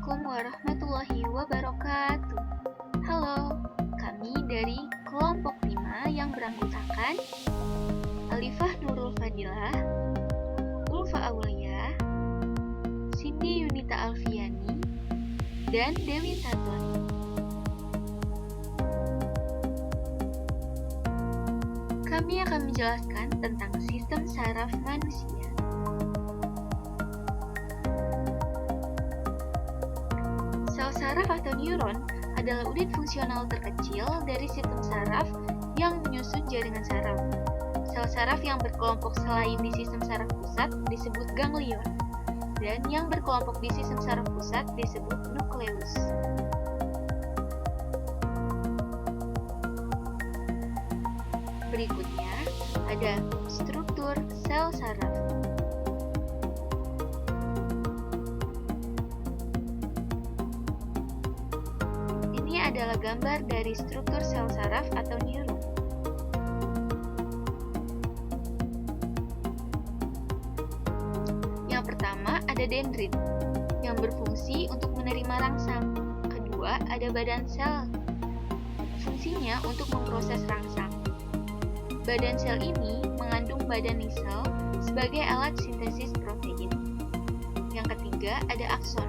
Assalamualaikum warahmatullahi wabarakatuh. Halo, kami dari kelompok 5 yang beranggotakan Alifah Nurul Fadilah, Ulfa Aulia, Cindy Yunita Alfiani, dan Dewi Saton. Kami akan menjelaskan tentang sistem saraf manusia. Sel saraf atau neuron adalah unit fungsional terkecil dari sistem saraf yang menyusun jaringan saraf. Sel saraf yang berkelompok selain di sistem saraf pusat disebut ganglion, dan yang berkelompok di sistem saraf pusat disebut nukleus. Berikutnya ada struktur sel saraf. Ini adalah gambar dari struktur sel saraf atau neuron. Yang pertama ada dendrit yang berfungsi untuk menerima rangsang. Kedua ada badan sel, fungsinya untuk memproses rangsang. Badan sel ini mengandung badan sel sebagai alat sintesis protein. Yang ketiga ada akson,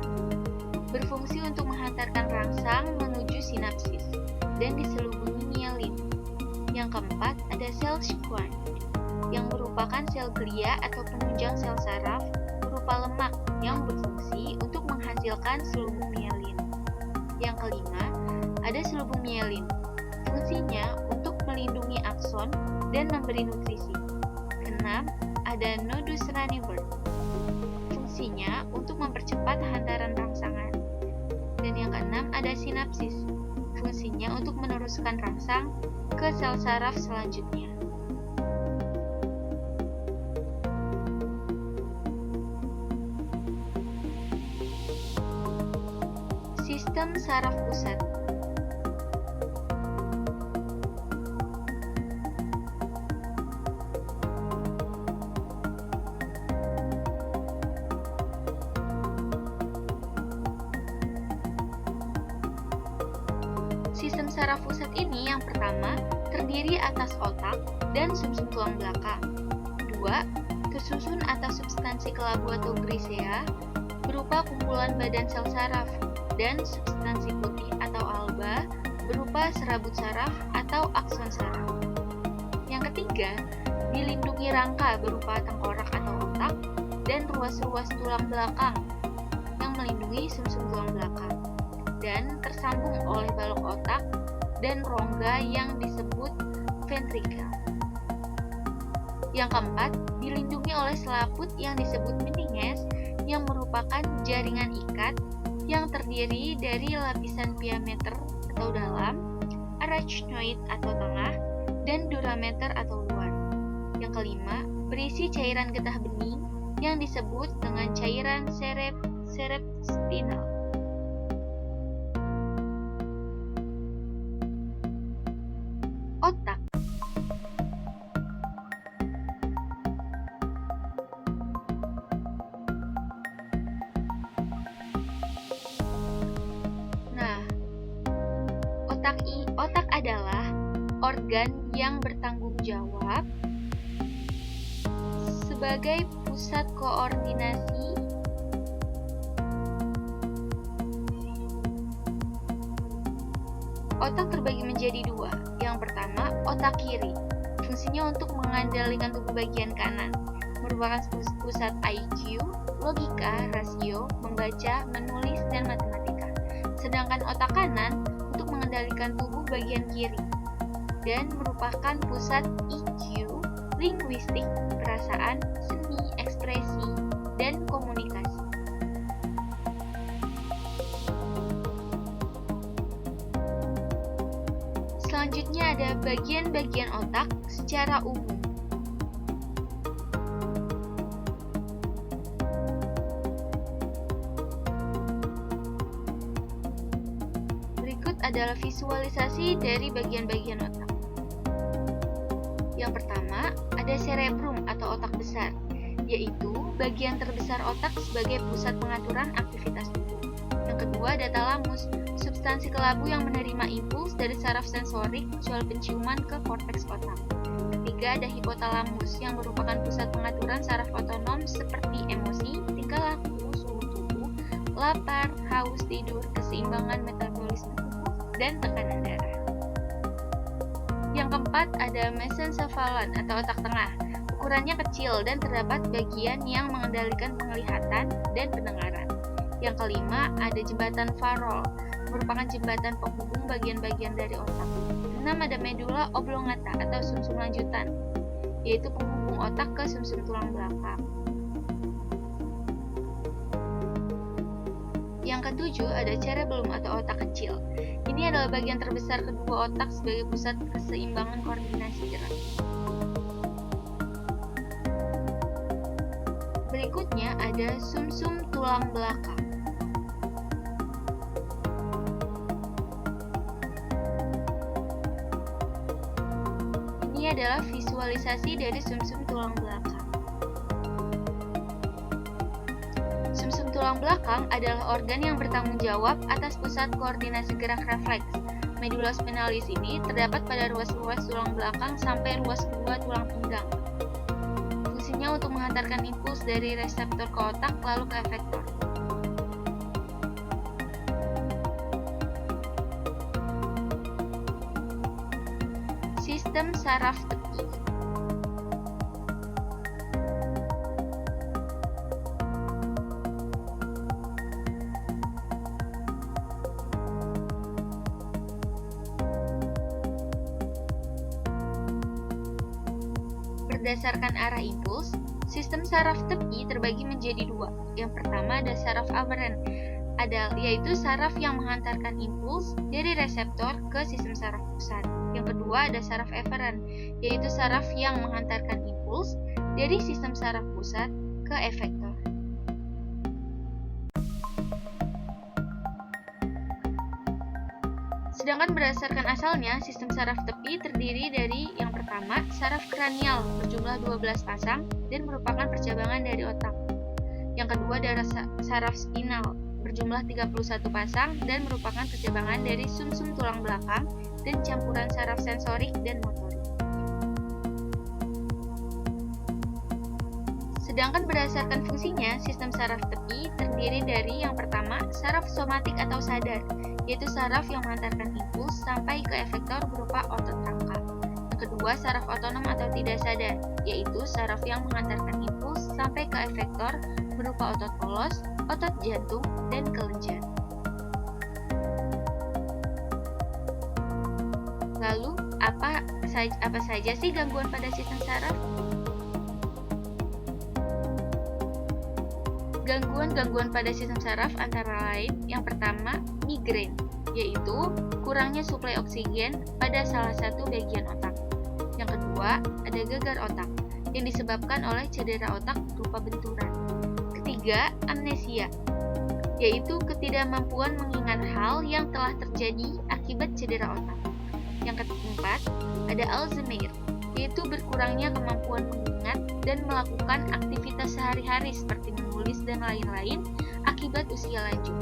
berfungsi untuk menghantarkan rangsang menuju sinapsis dan diselubungi mielin. Yang keempat ada sel Schwann, yang merupakan sel glia atau penunjang sel saraf berupa lemak yang berfungsi untuk menghasilkan selubung mielin. Yang kelima ada selubung mielin, fungsinya untuk melindungi akson dan memberi nutrisi. Keenam ada nodus Ranevert, fungsinya untuk mempercepat hantaran rangsangan. Dan yang keenam ada sinapsis, fungsinya untuk meneruskan rangsang ke sel saraf selanjutnya. Sistem saraf pusat. Sistem saraf pusat ini yang pertama terdiri atas otak dan sumsum tulang belakang. Dua, tersusun atas substansi kelabu atau grisea berupa kumpulan badan sel saraf dan substansi putih atau alba berupa serabut saraf atau akson saraf. Yang ketiga, dilindungi rangka berupa tengkorak atau otak dan ruas-ruas tulang belakang yang melindungi sumsum tulang belakang, dan tersambung oleh balok otak dan rongga yang disebut ventrikel. Yang keempat, dilindungi oleh selaput yang disebut meninges yang merupakan jaringan ikat yang terdiri dari lapisan piameter atau dalam, arachnoid atau tengah, dan durameter atau luar. Yang kelima, berisi cairan getah bening yang disebut dengan cairan cerebrospinal. Otak. Nah, otak adalah organ yang bertanggung jawab sebagai pusat koordinasi Otak terbagi menjadi dua. Yang pertama, otak kiri. Fungsinya untuk mengendalikan tubuh bagian kanan. Merupakan pusat IQ, logika, rasio, membaca, menulis, dan matematika. Sedangkan otak kanan untuk mengendalikan tubuh bagian kiri. Dan merupakan pusat EQ, linguistik, perasaan, seni, ekspresi, dan komunikasi. Selanjutnya ada bagian-bagian otak secara umum. Berikut adalah visualisasi dari bagian-bagian otak. Yang pertama, ada cerebrum atau otak besar, yaitu bagian terbesar otak sebagai pusat pengaturan aktivitas tubuh. Yang kedua, kedua ada talamus, substansi kelabu yang menerima impuls dari saraf sensorik jual penciuman ke korteks otak. Ketiga ada hipotalamus yang merupakan pusat pengaturan saraf otonom seperti emosi, tingkah laku, suhu tubuh, lapar, haus, tidur, keseimbangan metabolisme tubuh, dan tekanan darah. Yang keempat ada mesencephalon atau otak tengah. Ukurannya kecil dan terdapat bagian yang mengendalikan penglihatan dan pendengaran. Yang kelima ada jembatan Farol, merupakan jembatan penghubung bagian-bagian dari otak. 6 ada medulla oblongata atau sumsum lanjutan, yaitu penghubung otak ke sumsum tulang belakang. Yang ketujuh ada cerebellum atau otak kecil. Ini adalah bagian terbesar kedua otak sebagai pusat keseimbangan koordinasi gerak. Berikutnya ada sumsum tulang belakang. Ini adalah visualisasi dari sumsum tulang belakang. Sumsum tulang belakang adalah organ yang bertanggung jawab atas pusat koordinasi gerak refleks. Medulla spinalis ini terdapat pada ruas-ruas tulang belakang sampai ruas kedua tulang pinggang. Fungsinya untuk menghantarkan impuls dari reseptor ke otak lalu ke efektor. Sistem saraf tepi. Berdasarkan arah impuls, sistem saraf tepi terbagi menjadi dua. Yang pertama ada saraf aferent, yaitu saraf yang menghantarkan impuls dari reseptor ke sistem saraf pusat. Yang kedua ada saraf eferen, yaitu saraf yang menghantarkan impuls dari sistem saraf pusat ke efektor. Sedangkan berdasarkan asalnya, sistem saraf tepi terdiri dari yang pertama, saraf kranial berjumlah 12 pasang dan merupakan percabangan dari otak. Yang kedua adalah saraf spinal berjumlah 31 pasang dan merupakan percabangan dari sumsum tulang belakang dan campuran saraf sensorik dan motorik. Sedangkan berdasarkan fungsinya, sistem saraf tepi terdiri dari yang pertama, saraf somatik atau sadar, yaitu saraf yang mengantarkan impuls sampai ke efektor berupa otot rangka. Yang kedua, saraf otonom atau tidak sadar, yaitu saraf yang mengantarkan impuls sampai ke efektor berupa otot polos, otot jantung, dan kelenjar. Lalu, apa saja sih gangguan pada sistem saraf? Gangguan pada sistem saraf antara lain yang pertama, migrain, yaitu kurangnya suplai oksigen pada salah satu bagian otak. Yang kedua, ada gegar otak yang disebabkan oleh cedera otak berupa benturan. Ketiga, amnesia, yaitu ketidakmampuan mengingat hal yang telah terjadi akibat cedera otak. Yang keempat, ada Alzheimer, yaitu berkurangnya kemampuan mengingat dan melakukan aktivitas sehari-hari seperti menulis dan lain-lain akibat usia lanjut.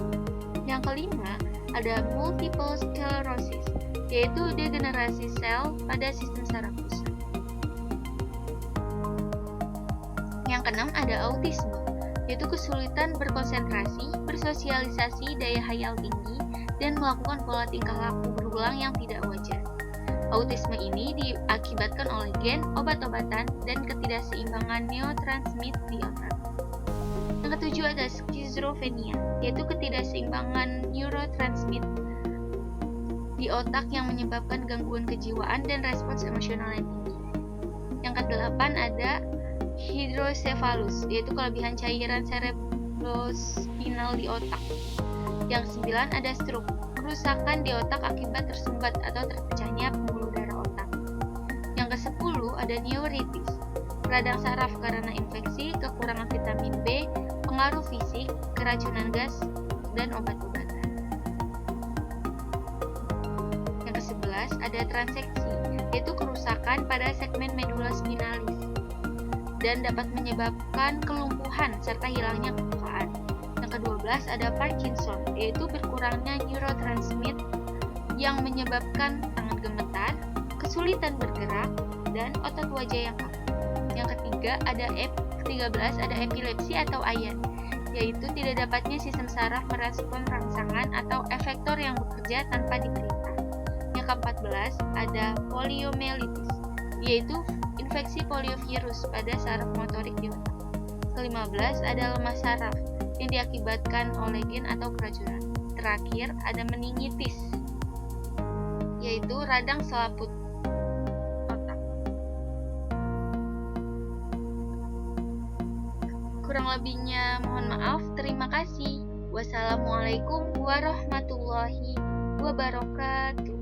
Yang kelima, ada multiple sclerosis, yaitu degenerasi sel pada sistem saraf pusat. Yang keenam, ada autisme, yaitu kesulitan berkonsentrasi, bersosialisasi, daya hayal tinggi, dan melakukan pola tingkah laku berulang yang tidak wajar. Autisme ini diakibatkan oleh gen, obat-obatan, dan ketidakseimbangan neurotransmit di otak. Yang ketujuh ada skizofrenia, yaitu ketidakseimbangan neurotransmit di otak yang menyebabkan gangguan kejiwaan dan respons emosional yang tinggi. Yang kedelapan ada hidrocephalus, yaitu kelebihan cairan cerebrospinal di otak. Yang sembilan ada stroke, kerusakan di otak akibat tersumbat atau terpecahnya pembuluh darah otak. Yang ke-10 ada neuritis, radang saraf karena infeksi, kekurangan vitamin B, pengaruh fisik, keracunan gas, dan obat-obatan. Yang ke-11 ada transeksi, yaitu kerusakan pada segmen medulla spinalis dan dapat menyebabkan kelumpuhan serta hilangnya kepekaan. Yang Yang ke-12 ada Parkinson, yaitu berkurangnya neurotransmit yang menyebabkan tangan gemetar, kesulitan bergerak, dan otot wajah yang kaku. Yang ketiga ada F13 ada epilepsi atau AYA, yaitu tidak dapatnya sistem saraf merespon rangsangan atau efektor yang bekerja tanpa diperintah. Yang ke-14 ada poliomyelitis, yaitu infeksi poliovirus pada saraf motorik di otak. Ke-15 ada lemah saraf yang diakibatkan oleh gen atau keracunan. Terakhir ada meningitis, yaitu radang selaput otak. Kurang lebihnya mohon maaf. Terima kasih. Wassalamualaikum warahmatullahi wabarakatuh.